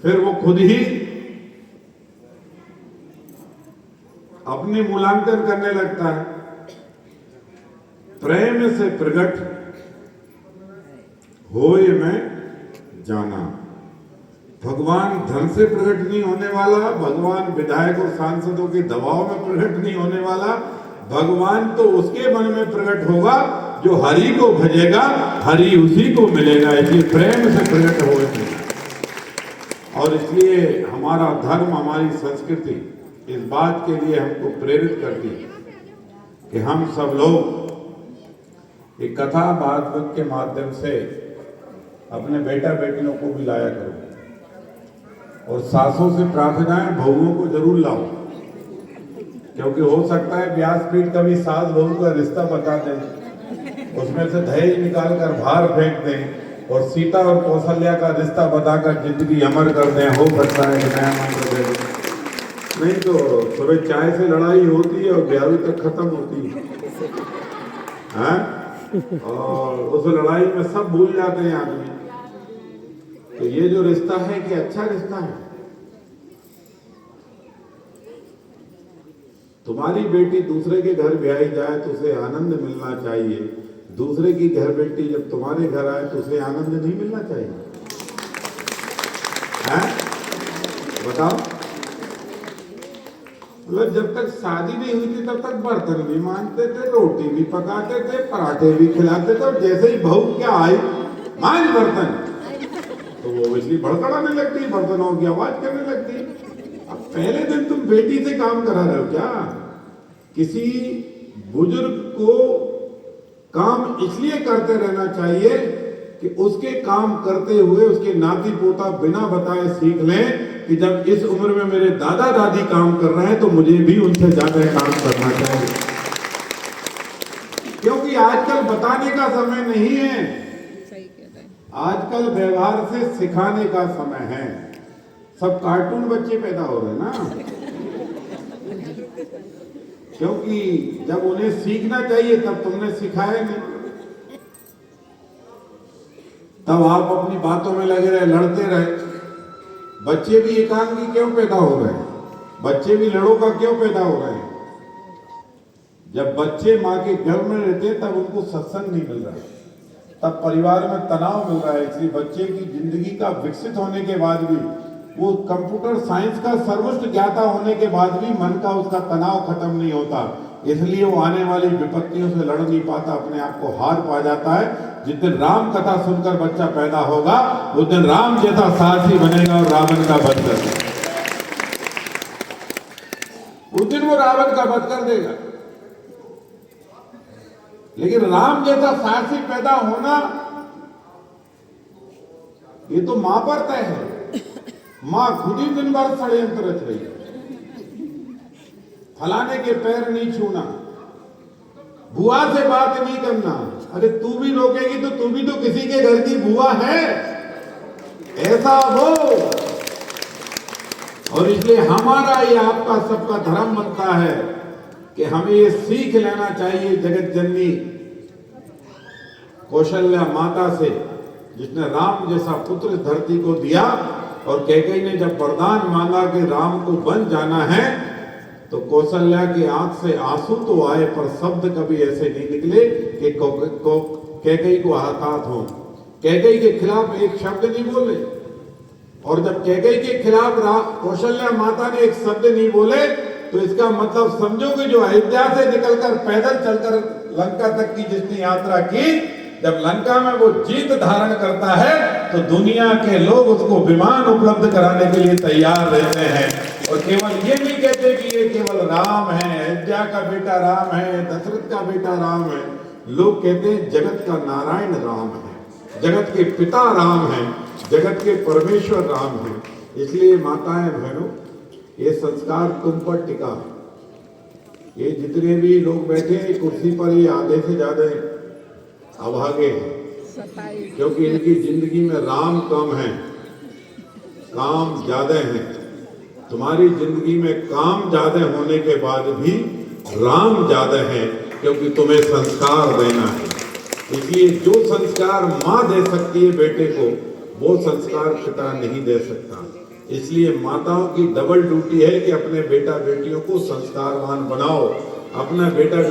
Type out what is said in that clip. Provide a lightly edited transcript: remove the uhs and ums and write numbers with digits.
फिर वो खुद ही अपने मूल्यांकन करने लगता है। प्रेम से प्रकट होए मैं जाना। भगवान धन से प्रकट नहीं होने वाला, भगवान विधायक और सांसदों के दबाव में प्रकट नहीं होने वाला। भगवान तो उसके मन में प्रकट होगा जो हरि को भजेगा, हरि उसी को मिलेगा। इसलिए प्रेम से प्रकट होए। और इसलिए हमारा धर्म, हमारी संस्कृति इस बात के लिए हमको प्रेरित करती है कि हम सब लोग एक कथा भागवत के माध्यम से अपने बेटा बेटियों को भी लाया करो, और सासों से प्रार्थना है बहुओं को जरूर लाओ, क्योंकि हो सकता है व्यासपीठ कभी सास बहू का रिश्ता बता दें, उसमें से दहेज निकाल कर बाहर फेंक दें, और सीता और कौशल्या का रिश्ता बताकर जिंदगी अमर कर दें। हो सकता है कि नया मंत्र दे दें। नहीं तो सुबह चाय से लड़ाई होती है और 11 तक खत्म होती है, और उस लड़ाई में सब भूल जाते हैं आदमी। तो ये जो रिश्ता है कि अच्छा रिश्ता है। तुम्हारी बेटी दूसरे के घर ब्याही जाए तो उसे आनंद मिलना चाहिए, दूसरे की घर बेटी जब तुम्हारे घर आए तो उसे आनंद नहीं मिलना चाहिए? हैं? बताओ। मतलब जब तक शादी नहीं हुई थी तब तक बर्तन भी मांजते थे, रोटी भी पकाते थे, पराठे भी खिलाते थे, और जैसे ही बहू क्या आई मांज बर्तन, तो वो इसलिए भड़कड़ाने लगती, बर्तनों की आवाज करने लगती। अब पहले दिन तुम बेटी से काम करा रहे हो क्या? किसी बुजुर्ग को काम इसलिए करते रहना चाहिए कि उसके काम करते हुए उसके नाती पोता बिना बताए सीख लें कि जब इस उम्र में मेरे दादा दादी काम कर रहे हैं तो मुझे भी उनसे ज्यादा काम करना चाहिए। क्योंकि आजकल बताने का समय नहीं है, आजकल व्यवहार से सिखाने का समय है। सब कार्टून बच्चे पैदा हो रहे हैं ना, क्योंकि जब उन्हें सीखना चाहिए तब तुमने सिखाया नहीं, तब आप अपनी बातों में लगे रहे, लड़ते रहे। बच्चे भी एकांगी क्यों पैदा हो रहे हैं? बच्चे भी लड़ों का क्यों पैदा हो रहे हैं? जब बच्चे माँ के घर में रहते हैं तब उनको सत्संग नहीं मिल रहा है, तब परिवार में तनाव मिल रहा है। इसलिए बच्चे की जिंदगी का विकसित होने के बाद भी, वो कंप्यूटर साइंस का सर्वोच्च ज्ञाता होने के बाद भी मन का उसका तनाव खत्म नहीं होता। इसलिए वो आने वाली विपत्तियों से लड़ नहीं पाता, अपने आप को हार पा जाता है। जिस दिन राम कथा सुनकर बच्चा पैदा होगा उस दिन राम जैसा सारथी बनेगा और रावण का वध कर देगा। उस दिन वो रावण का वध कर देगा। लेकिन राम जैसा सारथी पैदा होना ये तो मां पर तय है। मां खुद ही दिन भर षड्यंत्र रच रही है, फलाने के पैर नहीं छूना, बुआ से बात नहीं करना। अरे तू भी रोकेगी तो तू भी तो किसी के घर की बुआ है, ऐसा हो। और इसलिए हमारा ये आपका सबका धर्म बनता है कि हमें ये सीख लेना चाहिए जगत जननी कौशल्या माता से, जिसने राम जैसा पुत्र धरती को दिया। और कैकेयी ने जब वरदान मांगा कि राम को बन जाना है, तो कौशल्या की आंख से आंसू तो आए पर शब्द कभी ऐसे नहीं निकले कि कैकेयी को आघात हो। कैकेयी के खिलाफ एक शब्द नहीं बोले, और जब कैकेयी के खिलाफ कौशल्या माता ने एक शब्द नहीं बोले तो इसका मतलब समझो कि जो अयोध्या से निकलकर पैदल चलकर लंका तक की जिसने यात्रा की, जब लंका में वो जीत धारण करता है तो दुनिया के लोग उसको विमान उपलब्ध कराने के लिए तैयार रहते हैं। और केवल ये नहीं कहते कि ये केवल राम है, अयोध्या का बेटा राम है, दशरथ का बेटा राम है। लोग कहते हैं जगत का नारायण राम है, जगत के पिता राम है, जगत के परमेश्वर राम है। इसलिए माताएं बहनों, ये संस्कार तुम पर टिका। ये जितने भी लोग बैठे हैं कुर्सी पर, ये आधे से ज्यादा अभागे हैं, क्योंकि इनकी जिंदगी में राम कम है, काम ज्यादा है। तुम्हारी जिंदगी में काम ज्यादा होने के बाद भी राम ज्यादा है, क्योंकि तुम्हें संस्कार देना है। इसलिए जो संस्कार माँ दे सकती है बेटे को, वो संस्कार पिता नहीं दे सकता। इसलिए माताओं की डबल ड्यूटी है कि अपने बेटा बेटियों को संस्कारवान बनाओ, अपना बेटा